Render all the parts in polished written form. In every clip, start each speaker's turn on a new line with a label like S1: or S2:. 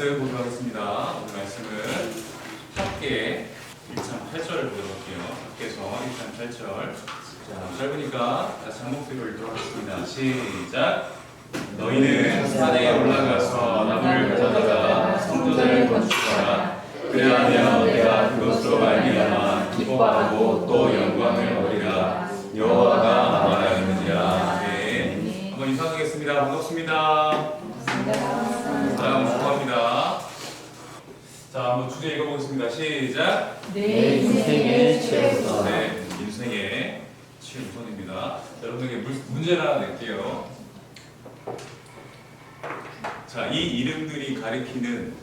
S1: 말씀 보도록 하겠습니다. 오늘 말씀은 학계 1장 8절을 보도록 할게요. 학계서 1장 8절. 자, 짧으니까 다시 한 목소리로 읽도록 하겠습니다. 시작. 너희는 산에 올라가서 나무를 가져다가 성전을 건축하라. 그리하면 내가 그것으로 말미암아 기뻐하고 또 영광을 얻으리라. 여호와가 말하였느니라. 네. 한번 인사하겠습니다. 반갑습니다. 사랑 축하합니다. 자, 한번 주제 읽어보겠습니다. 시작.
S2: 내 인생의 최우선.
S1: 네, 인생의 최우선입니다. 여러분에게 문제를 하나 낼게요. 자, 이 이름들이 가리키는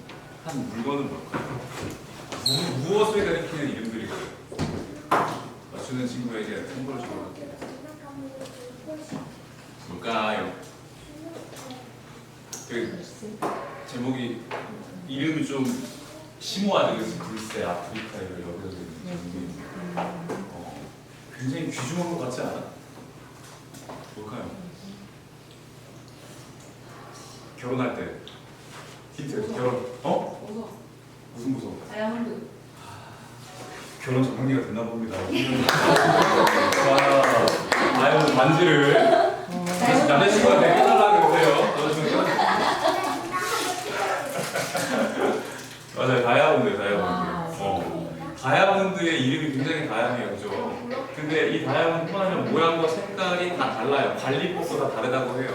S1: 한 물건은 뭘까요? 무엇을 가리키는 이름들일까요? 맞추는 친구에게 선물을 주도록 할게요. 뭘까요? 그 제목이 이름이 좀 심오하죠. 그래서 글쎄 아프리카에 여기서 있는 굉장히 귀중한 것 같지 않아? 뭘까요? 결혼할 때 힌트. 결혼
S2: 보석.
S1: 무슨 보석?
S2: 다이아몬드.
S1: 결혼 정리가 됐나 봅니다. 다이아몬드 반지를 남자친구한테 해달라고 그러세요. 맞아요, 다이아몬드. 다이아몬드의 이름이 굉장히 다양해요, 그죠? 근데 이 다이아몬드뿐 아니라 모양과 색깔이 다 달라요. 관리법도 다 다르다고 해요.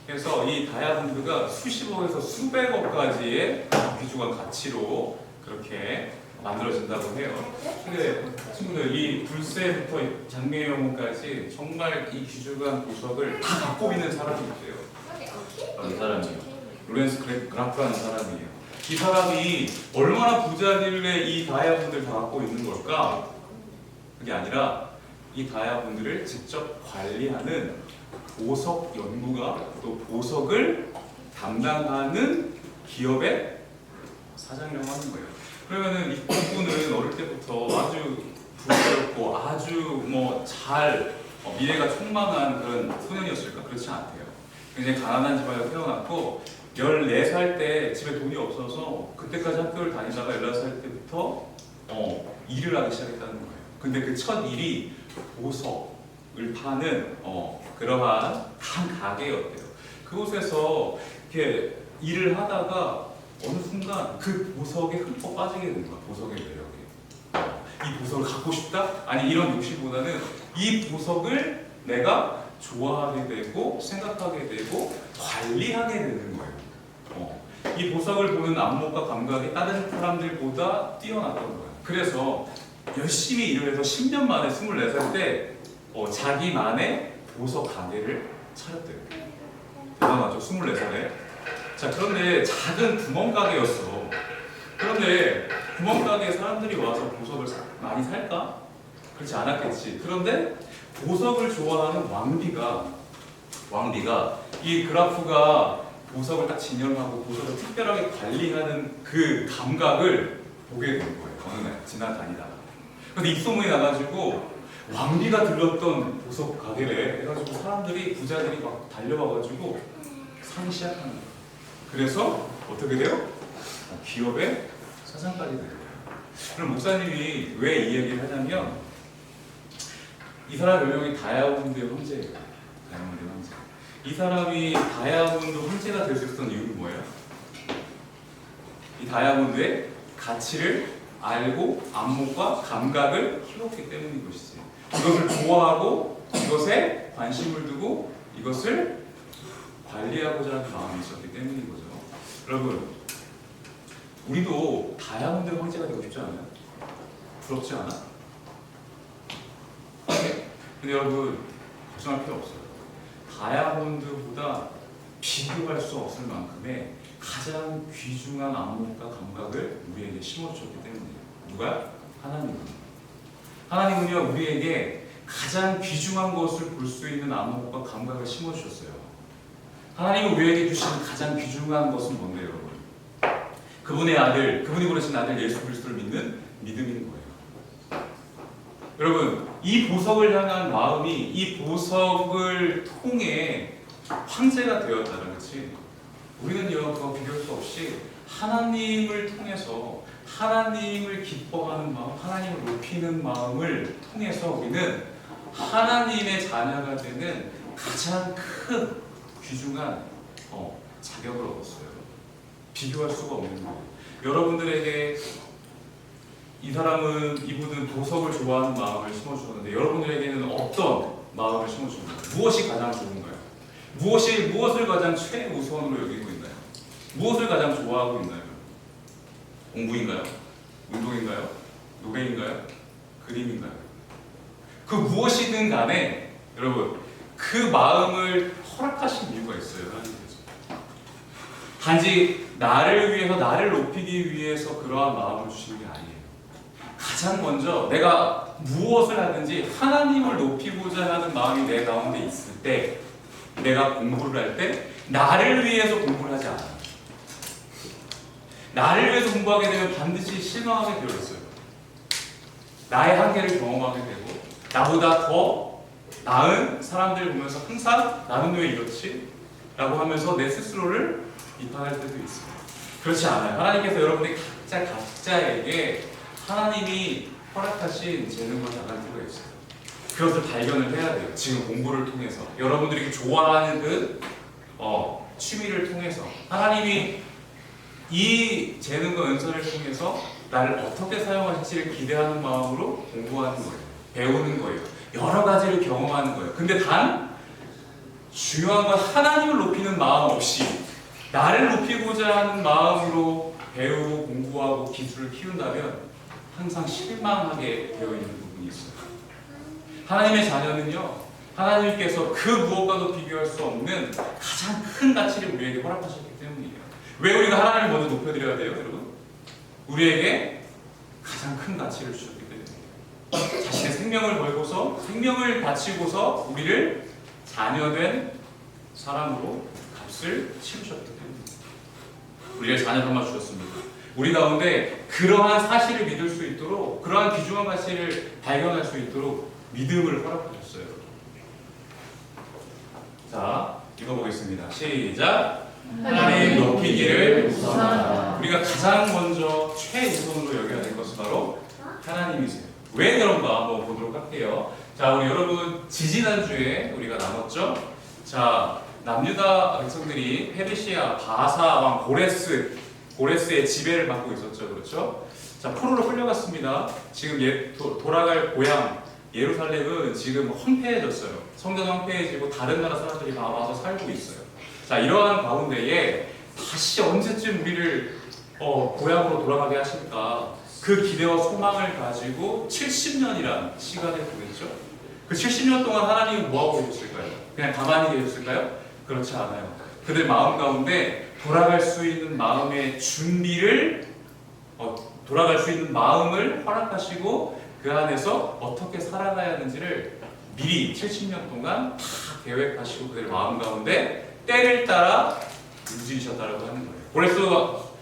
S1: 그래서 이 다이아몬드가 수십억에서 수백억 가지의 귀중한 가치로 그렇게 만들어진다고 해요. 근데 친구들, 이 불새부터 장미영혼까지 정말 이 귀중한 보석을 다 갖고 있는 사람이 있어요. 이 사람이요. 로렌스 그라프라는 사람이에요. 이 사람이 얼마나 부자길래 이 다이아몬드를 다 갖고 있는 걸까? 그게 아니라 이 다이아몬드를 직접 관리하는 보석 연구가 또 보석을 담당하는 기업의 사장이라고 하는 거예요. 그러면은 이분은 어릴 때부터 아주 부자였고 아주 잘 미래가 촉망한 그런 소년이었을까? 그렇지 않대요. 굉장히 가난한 집안에서 태어났고 14살 때 집에 돈이 없어서 그때까지 학교를 다니다가 16살 때부터 일을 하기 시작했다는 거예요. 근데 그 첫 일이 보석을 파는 그러한 한 가게였대요. 그곳에서 이렇게 일을 하다가 어느 순간 그 보석에 흠뻑 빠지게 된 거야. 보석의 매력에. 이 보석을 갖고 싶다? 아니, 이런 욕심보다는 이 보석을 내가 좋아하게 되고 생각하게 되고 관리하게 되는 거예요. 이 보석을 보는 안목과 감각이 다른 사람들보다 뛰어났던 거예요. 그래서 열심히 일을 해서 10년 만에 24살 때 자기만의 보석 가게를 차렸대요. 대단하죠? 24살에. 자, 그런데 작은 구멍가게였어. 그런데 구멍가게에 사람들이 와서 보석을 많이 살까? 그렇지 않았겠지. 그런데 보석을 좋아하는 왕비가 이 그라프가 보석을 딱 진열하고 보석을 특별하게 관리하는 그 감각을 보게 된 거예요. 어느 날 지나다니다가. 근데 입소문이 나가지고 왕비가 들렀던 보석 가게래 해가지고 사람들이 부자들이 막 달려와가지고 사기 시작하는 거예요. 그래서 어떻게 돼요? 기업의 사장까지 돼요. 그럼 목사님이 왜 이 얘기를 하냐면 이 사람 별명이 다이아몬드의 황제예요. 다이아몬드의 황제. 이 사람이 다이아몬드 황제가 될 수 있었던 이유는 뭐예요? 이 다이아몬드의 가치를 알고 안목과 감각을 키웠기 때문인 것이지. 이것을 좋아하고 이것에 관심을 두고 이것을 관리하고자 하는 마음이 있었기 때문인 거죠. 여러분, 우리도 다이아몬드 황제가 되고 싶지 않아요? 부럽지 않아? 근데 여러분, 걱정할 필요 없어요. 다이아몬드보다 비교할 수 없을 만큼의 가장 귀중한 안목과 감각을 우리에게 심어주셨기 때문이에요. 누가? 하나님은요, 우리에게 가장 귀중한 것을 볼 수 있는 안목과 감각을 심어주셨어요. 하나님은 우리에게 주신 가장 귀중한 것은 뭔데요, 여러분? 그분이 보내신 아들 예수 그리스도를 믿는 믿음인 거예요. 여러분, 이 보석을 향한 마음이 이 보석을 통해 황제가 되었다는 것이 우리는요, 그거 비교할 수 없이 하나님을 통해서 하나님을 기뻐하는 마음, 하나님을 높이는 마음을 통해서 우리는 하나님의 자녀가 되는 가장 큰 귀중한 자격을 얻었어요. 비교할 수가 없는 거예요. 여러분들에게 이분은 보석을 좋아하는 마음을 심어주었는데 여러분들에게는 어떤 마음을 심어줍니까? 무엇이 가장 좋은가요? 무엇을 가장 최우선으로 여기고 있나요? 무엇을 가장 좋아하고 있나요? 공부인가요? 운동인가요? 노래인가요? 그림인가요? 그 무엇이든 간에 여러분 그 마음을 허락하신 이유가 있어요. 하나님께서. 단지 나를 위해서 나를 높이기 위해서 그러한 마음을 주시는 게 아니에요. 가장 먼저 내가 무엇을 하든지 하나님을 높이고자 하는 마음이 내 가운데 있을 때 내가 공부를 할 때 나를 위해서 공부를 하지 않아요. 나를 위해서 공부하게 되면 반드시 실망하게 되어 있어요. 나의 한계를 경험하게 되고 나보다 더 나은 사람들을 보면서 항상 나는 왜 이렇지? 라고 하면서 내 스스로를 비판할 때도 있어요. 그렇지 않아요. 하나님께서 여러분이 각자에게 하나님이 허락하신 재능과 달란트가 있어요. 그것을 발견을 해야 돼요. 지금 공부를 통해서 여러분들이 좋아하는 그 취미를 통해서 하나님이 이 재능과 은사를 통해서 나를 어떻게 사용하실지를 기대하는 마음으로 공부하는 거예요. 배우는 거예요. 여러 가지를 경험하는 거예요. 근데 단 중요한 건 하나님을 높이는 마음 없이 나를 높이고자 하는 마음으로 배우고 공부하고 기술을 키운다면 항상 실망하게 되어 있는 부분이 있어요. 하나님의 자녀는요, 하나님께서 그 무엇과도 비교할 수 없는 가장 큰 가치를 우리에게 허락하셨기 때문이에요. 왜 우리가 하나님을 먼저 높여드려야 돼요, 여러분? 우리에게 가장 큰 가치를 주셨기 때문이에요. 자신의 생명을 걸고서, 생명을 바치고서 우리를 자녀된 사람으로 값을 치르셨기 때문입니다. 우리를 자녀 삼아 주셨습니다. 우리 가운데 그러한 사실을 믿을 수 있도록, 그러한 귀중한 가치를 발견할 수 있도록 믿음을 허락하셨어요. 자, 읽어보겠습니다. 시작. 하나님 높이기를 우선하라. 우리가 가장 먼저 최우선으로 여겨야 될 것은 바로 하나님이세요. 왜 그런가 한번 보도록 할게요. 자, 우리 여러분 지지난주에 우리가 나눴죠? 자, 남유다 백성들이 페르시아 바사 왕 고레스의 지배를 받고 있었죠. 그렇죠? 자, 포로로 끌려갔습니다. 지금 돌아갈 고향 예루살렘은 지금 황폐해졌어요. 성전 황폐해지고 다른 나라 사람들이 다 와서 살고 있어요. 자, 이러한 가운데에 다시 언제쯤 우리를 고향으로 돌아가게 하실까? 그 기대와 소망을 가지고 70년이란 시간을 보냈죠. 그 70년 동안 하나님은 뭐하고 계셨을까요? 그냥 가만히 계셨을까요? 그렇지 않아요. 그들 마음 가운데 돌아갈 수 있는 마음의 준비를 돌아갈 수 있는 마음을 허락하시고 그 안에서 어떻게 살아가야 하는지를 미리 70년 동안 다 계획하시고 그들 마음 가운데 때를 따라 움직이셨다라고 하는 거예요. 고레스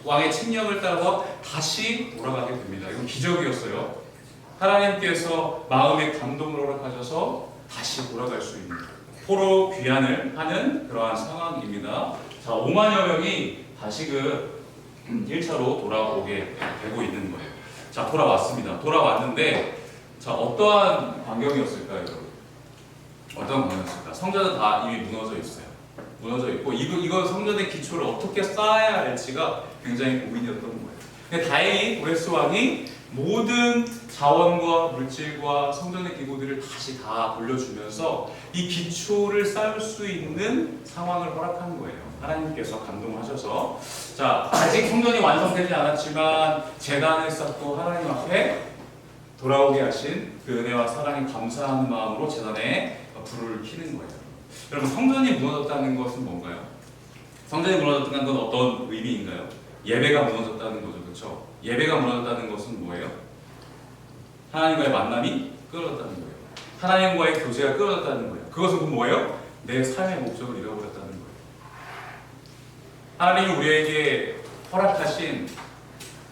S1: 왕의 칙령을 따라서 다시 돌아가게 됩니다. 이건 기적이었어요. 하나님께서 마음의 감동을 허락하셔서 다시 돌아갈 수 있는 포로 귀환을 하는 그러한 상황입니다. 자, 5만여 명이 다시 1차로 돌아오게 되고 있는 거예요. 자, 돌아왔습니다. 돌아왔는데 자, 어떠한 광경이었을까요, 여러분? 어떤 광경이었을까? 성전은 다 이미 무너져 있어요. 무너져 있고 이거 성전의 기초를 어떻게 쌓아야 할지가 굉장히 고민이었던 거예요. 근데 다행히 고레스 왕이 모든 자원과 물질과 성전의 기구들을 다시 다 돌려주면서 이 기초를 쌓을 수 있는 상황을 허락한 거예요. 하나님께서 감동하셔서 자, 아직 성전이 완성되지 않았지만 제단을 쌓고 하나님 앞에 돌아오게 하신 그 은혜와 사랑에 감사하는 마음으로 제단에 불을 켜는 거예요. 여러분, 성전이 무너졌다는 것은 뭔가요? 성전이 무너졌다는 건 어떤 의미인가요? 예배가 무너졌다는 거죠. 그렇죠? 예배가 무너졌다는 것은 뭐예요? 하나님과의 만남이 끊어졌다는 거예요. 하나님과의 교제가 끊어졌다는 거예요. 그것은 뭐예요? 내 삶의 목적을 잃어버렸다는 거예요. 하나님이 우리에게 허락하신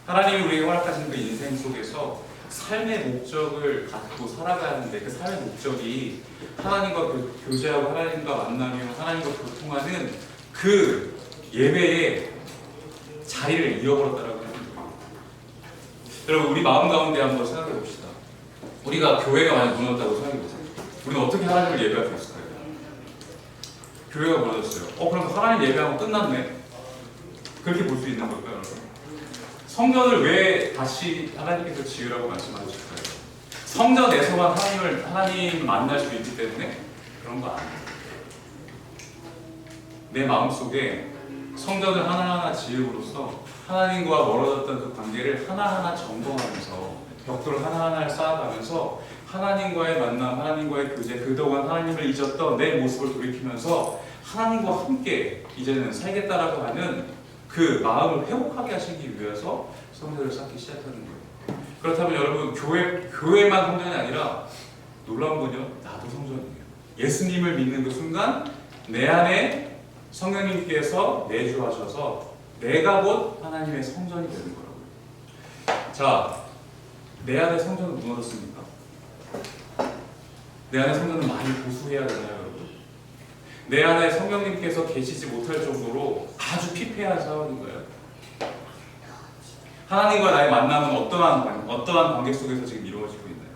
S1: 그 인생 속에서 삶의 목적을 갖고 살아가야 하는데 그 삶의 목적이 하나님과 교제하고 하나님과 만나며 하나님과 교통하는 그 예배에 자리를 잃어버렸다라고 하는 거예요. 여러분 우리 마음 가운데 한번 생각해 봅시다. 우리가 교회가 많이 무너졌다고 생각해 보세요. 우리는 어떻게 하나님을 예배할 수 있을까요? 교회가 무너졌어요. 그럼 하나님 예배하고 끝났네. 그렇게 볼 수 있는 걸까요, 여러분? 성전을 왜 다시 하나님께서 지으라고 말씀하셨을까요? 성전에서만 하나님 만날 수 있기 때문에 그런 거 아니에요. 내 마음속에 성전을 하나하나 지음으로써 하나님과 멀어졌던 그 관계를 하나하나 점검하면서 벽돌을 하나하나 쌓아가면서 하나님과의 만남, 하나님과의 교제, 그동안 하나님을 잊었던 내 모습을 돌이키면서 하나님과 함께 이제는 살겠다라고 하는 그 마음을 회복하게 하시기 위해서 성전을 쌓기 시작하는 거예요. 그렇다면 여러분 교회만 성전이 아니라 놀라운 건요, 나도 성전이에요. 예수님을 믿는 그 순간 내 안에 성령님께서 내주하셔서 내가 곧 하나님의 성전이 되는 거라고요. 자, 내 안에 성전은 무너졌습니까? 내 안에 성전은 많이 보수해야 되나요, 여러분? 내 안에 성령님께서 계시지 못할 정도로 아주 피폐한 상황인가요? 하나님과 나의 만남은 어떠한 관계 속에서 지금 이루어지고 있나요?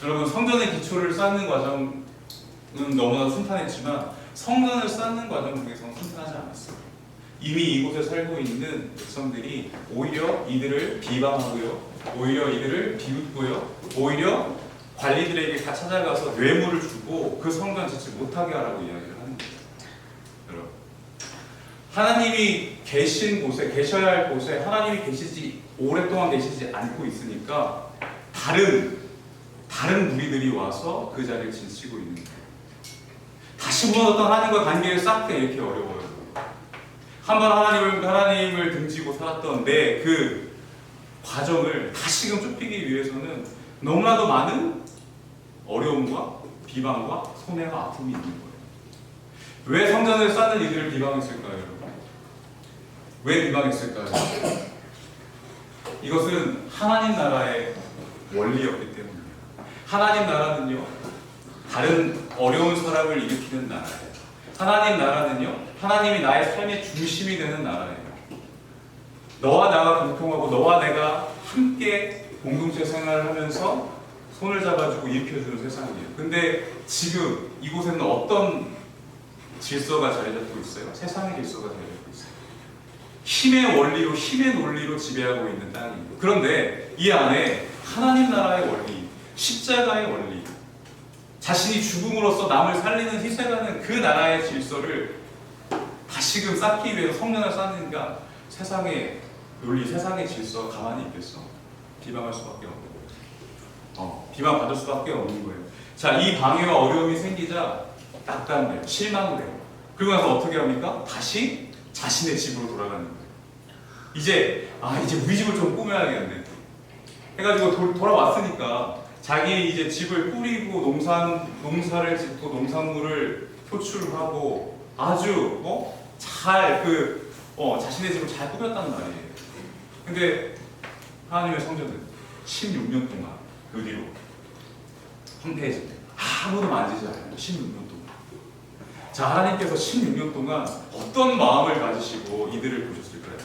S1: 여러분, 성전의 기초를 쌓는 과정은 너무나 순탄했지만 성전을 쌓는 과정 중에서는 순탄하지 않았어요. 이미 이곳에 살고 있는 백성들이 오히려 이들을 비방하고요, 오히려 이들을 비웃고요, 오히려 관리들에게 다 찾아가서 뇌물을 주고 그 성전 짓지 못하게 하라고 이야기를 하는 거예요. 여러분, 하나님이 계신 곳에, 계셔야 할 곳에 하나님이 오랫동안 계시지 않고 있으니까 다른 무리들이 와서 그 자리를 지키고 있는 거예요. 다시 무너졌던 하나님과 관계를 쌓기 이렇게 어려워요. 한번 하나님을 등지고 살았던 내 그 과정을 다시금 좁히기 위해서는 너무나도 많은 어려움과 비방과 손해와 아픔이 있는 거예요. 왜 성전을 쌓는 이들을 비방했을까요, 여러분? 왜 비방했을까요? 이것은 하나님 나라의 원리였기 때문입니다. 하나님 나라는요, 다른 어려운 사람을 일으키는 나라예요. 하나님 나라는요, 하나님이 나의 삶의 중심이 되는 나라예요. 너와 나가 공통하고 너와 내가 함께 공동체 생활을 하면서 손을 잡아주고 일으켜주는 세상이에요. 근데 지금 이곳에는 어떤 질서가 자리 잡고 있어요? 세상의 질서가 자리 잡고 있어요. 힘의 원리로, 힘의 논리로 지배하고 있는 땅이에요. 그런데 이 안에 하나님 나라의 원리, 십자가의 원리, 자신이 죽음으로써 남을 살리는 희생하는 그 나라의 질서를 다시금 쌓기 위해서 성전을 쌓는가? 세상의 논리, 세상의 질서 가만히 있겠어? 비방할 수밖에 없는 거예요. 비방받을 수밖에 없는 거예요. 자, 이 방해와 어려움이 생기자 낙담돼요. 실망돼요. 그리고 나서 어떻게 합니까? 다시 자신의 집으로 돌아가는 거예요. 이제 우리 집을 좀 꾸며야겠네 해가지고 돌아왔으니까 자기 이제 집을 꾸리고 농사를 짓고 농산물을 표출하고 아주 잘 자신의 집을 잘 꾸몄단 말이에요. 근데 하나님의 성전은 16년 동안 그 뒤로 황폐해진대요. 아무도 만지지 않아요. 16년 동안. 자, 하나님께서 16년 동안 어떤 마음을 가지시고 이들을 보셨을까요?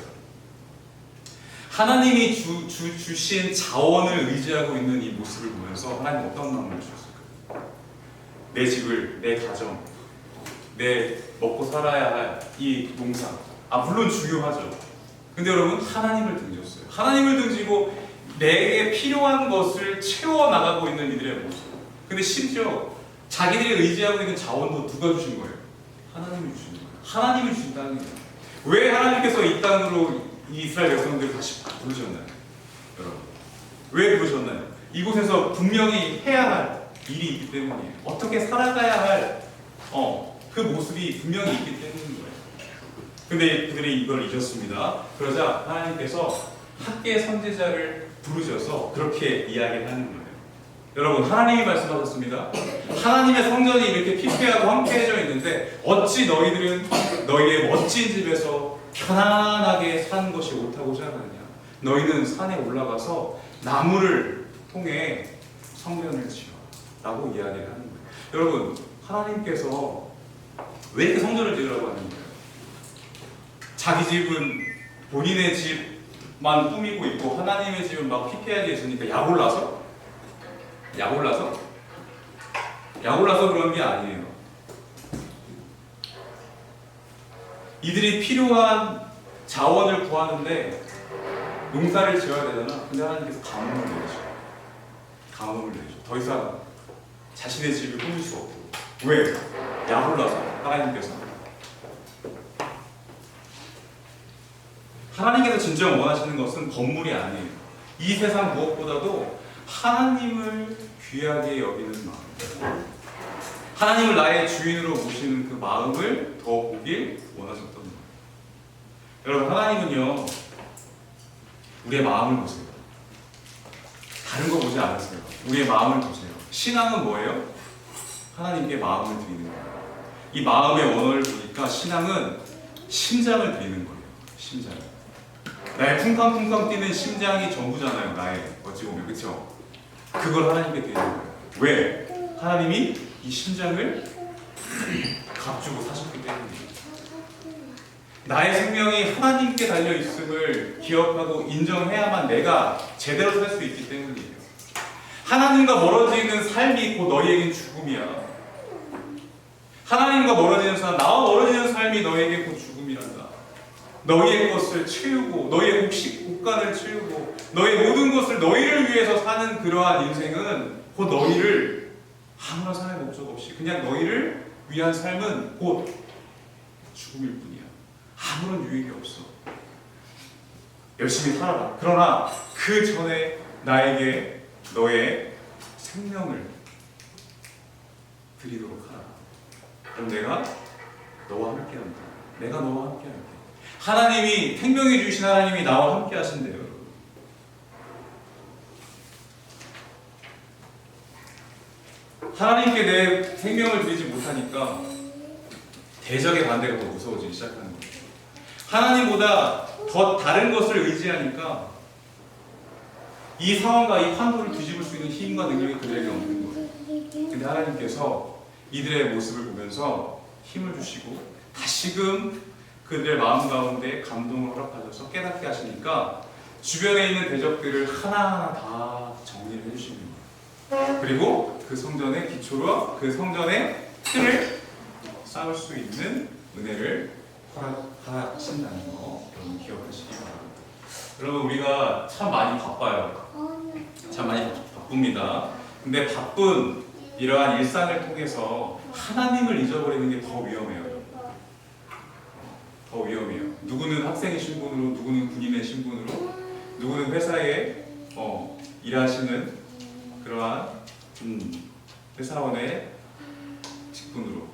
S1: 하나님이 주신 자원을 의지하고 있는 이 모습을 보면서 하나님 어떤 마음을 주셨을까요? 내 집을, 내 가정, 내 먹고 살아야 할 이 농사, 물론 중요하죠. 근데 여러분, 하나님을 등졌어요. 하나님을 등지고 내게 필요한 것을 채워나가고 있는 이들의 모습. 근데 심지어 자기들이 의지하고 있는 자원도 누가 주신 거예요? 하나님이 주신 거예요. 하나님이 주신 땅이에요. 왜 하나님께서 이 땅으로 이 이스라엘 백성들을 다시 부르셨나요? 여러분, 왜 부르셨나요? 이곳에서 분명히 해야 할 일이 있기 때문이에요. 어떻게 살아가야 할 그 모습이 분명히 있기 때문인 거예요. 근데 그들이 이걸 잊었습니다. 그러자 하나님께서 학계 선지자를 부르셔서 그렇게 이야기를 하는 거예요. 여러분, 하나님이 말씀하셨습니다. 하나님의 성전이 이렇게 피폐하고 황폐해져 있는데 어찌 너희들은 너희의 멋진 집에서 편안하게 사는 것이 옳다고 생각하느냐? 너희는 산에 올라가서 나무를 통해 성전을 지어 라고 이야기를 하는 거예요. 여러분, 하나님께서 왜 이렇게 성전을 지으라고 하는 거예요? 자기 집은 본인의 집만 꾸미고 있고 하나님의 집은 막 피폐하게 있으니까 약올라서 그런 게 아니에요. 이들이 필요한 자원을 구하는데 농사를 지어야 되잖아. 근데 하나님께서 가뭄을 내리죠. 더 이상 자신의 집을 꾸밀 수 없고. 왜? 약올라서 하나님께서 진정 원하시는 것은 건물이 아니에요. 이 세상 무엇보다도 하나님을 귀하게 여기는 마음, 하나님을 나의 주인으로 모시는 그 마음을 더 보길 원하셨던 거예요. 여러분, 하나님은요 우리의 마음을 보세요. 다른 거 보지 않으세요. 우리의 마음을 보세요. 신앙은 뭐예요? 하나님께 마음을 드리는 거예요. 이 마음의 언어를 보니까 신앙은 심장을 드리는 거예요. 심장. 나의 쿵쾅쿵쾅 뛰는 심장이 전부잖아요. 나의 어찌 보면, 그렇죠? 그걸 하나님께 드리는 거예요. 왜? 하나님이 이 심장을 값주고 사셨기 때문이에요. 나의 생명이 하나님께 달려 있음을 기억하고 인정해야만 내가 제대로 살 수 있기 때문이에요. 하나님과 멀어지는 삶이 곧 너희에겐 죽음이야. 하나님과 멀어지는 삶, 나와 멀어지는 삶이 너희에게 곧 죽음이란다. 너희의 것을 채우고 너희의 곡간을 채우고 너희의 모든 것을 너희를 위해서 사는 그러한 인생은 곧 너희를 아무런 삶의 목적 없이 그냥 너희를 위한 삶은 곧 죽음일 뿐이야. 아무런 유익이 없어. 열심히 살아라. 그러나 그 전에 나에게 너의 생명을 드리도록 하라. 그럼 내가 너와 함께한다. 내가 너와 함께할게. 하나님이, 생명이 주신 하나님이 나와 함께 하신대요, 여러분. 하나님께 내 생명을 드리지 못하니까 대적의 반대가 더 무서워지기 시작하는 거예요. 하나님보다 더 다른 것을 의지하니까 이 상황과 이 판도를 뒤집을 수 있는 힘과 능력이 그들에게 없는 거예요. 근데 하나님께서 이들의 모습을 보면서 힘을 주시고 다시금 그들의 마음 가운데 감동을 허락하셔서 깨닫게 하시니까 주변에 있는 대적들을 하나하나 다 정리를 해주시는 거예요. 그리고 그 성전의 기초로 그 성전의 틀을 쌓을 수 있는 은혜를 허락하신다는 거 여러분 기억하시기 바랍니다. 여러분, 우리가 참 많이 바빠요. 참 많이 바쁩니다. 근데 바쁜 이러한 일상을 통해서 하나님을 잊어버리는 게 더 위험해요. 더 위험해요. 누구는 학생의 신분으로, 누구는 군인의 신분으로, 누구는 회사에 일하시는 그러한 회사원의 직분으로,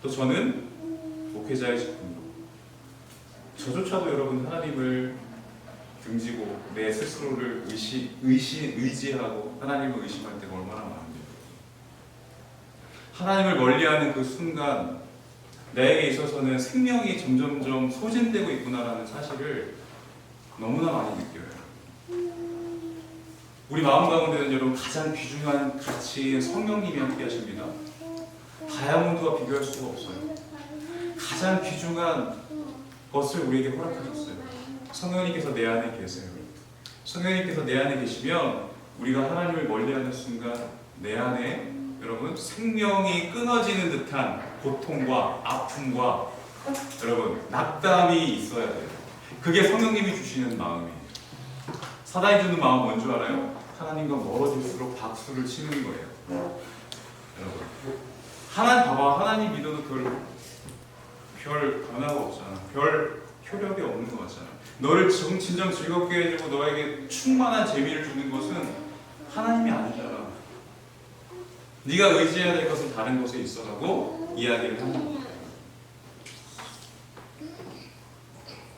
S1: 또 저는 목회자의 직분으로. 저조차도 여러분 하나님을 등지고 내 스스로를 의지하고 하나님을 의심할 때가 얼마나 많은데요. 하나님을 멀리하는 그 순간 나에게 있어서는 생명이 점점점 소진되고 있구나라는 사실을 너무나 많이 느껴요. 우리 마음 가운데는 여러분 가장 귀중한 가치인 성령님이 함께 하십니다. 다이아몬드와 비교할 수가 없어요. 가장 귀중한 것을 우리에게 허락하셨어요. 성령님께서 내 안에 계세요. 성령님께서 내 안에 계시면 우리가 하나님을 멀리하는 순간 내 안에 여러분 생명이 끊어지는 듯한 고통과 아픔과 여러분 낙담이 있어야 돼요. 그게 성령님이 주시는 마음이에요. 사단이 주는 마음 뭔 줄 알아요? 하나님과 멀어질수록 박수를 치는 거예요. 여러분, 하나님 봐봐. 하나님 믿어도 별 변화가 없잖아. 별 효력이 없는 것 같잖아. 너를 진정 즐겁게 해주고 너에게 충만한 재미를 주는 것은 하나님이 아니잖아. 네가 의지해야 될 것은 다른 곳에 있어라고 이야기를 하는 거예요.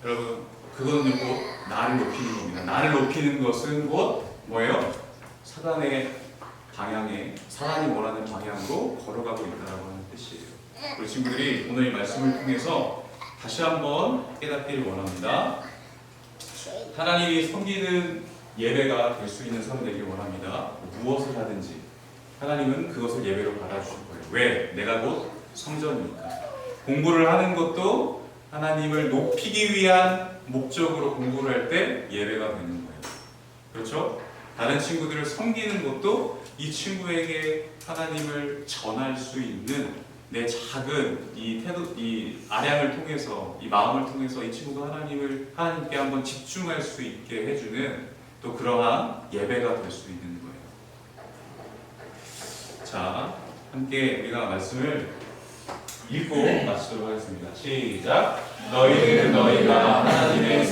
S1: 여러분, 그거는 곧 나를 높이는 겁니다. 나를 높이는 것은 곧 뭐예요? 사단의 방향에, 사단이 원하는 방향으로 걸어가고 있다라고 하는 뜻이에요. 우리 친구들이 오늘 이 말씀을 통해서 다시 한번 깨닫기를 원합니다. 하나님이 섬기는 예배가 될 수 있는 삶이 되길 원합니다. 무엇을 하든지 하나님은 그것을 예배로 받아주실 거예요. 왜? 내가 곧 성전이니까. 공부를 하는 것도 하나님을 높이기 위한 목적으로 공부를 할 때 예배가 되는 거예요. 그렇죠? 다른 친구들을 섬기는 것도 이 친구에게 하나님을 전할 수 있는 내 작은 이 태도, 이 아량을 통해서, 이 마음을 통해서 이 친구가 하나님께 한번 집중할 수 있게 해주는 또 그러한 예배가 될 수 있는 거예요. 자, 함께 우리가 말씀을 읽고 마치도록 하겠습니다. 시작. 너희는 너희가 하나님의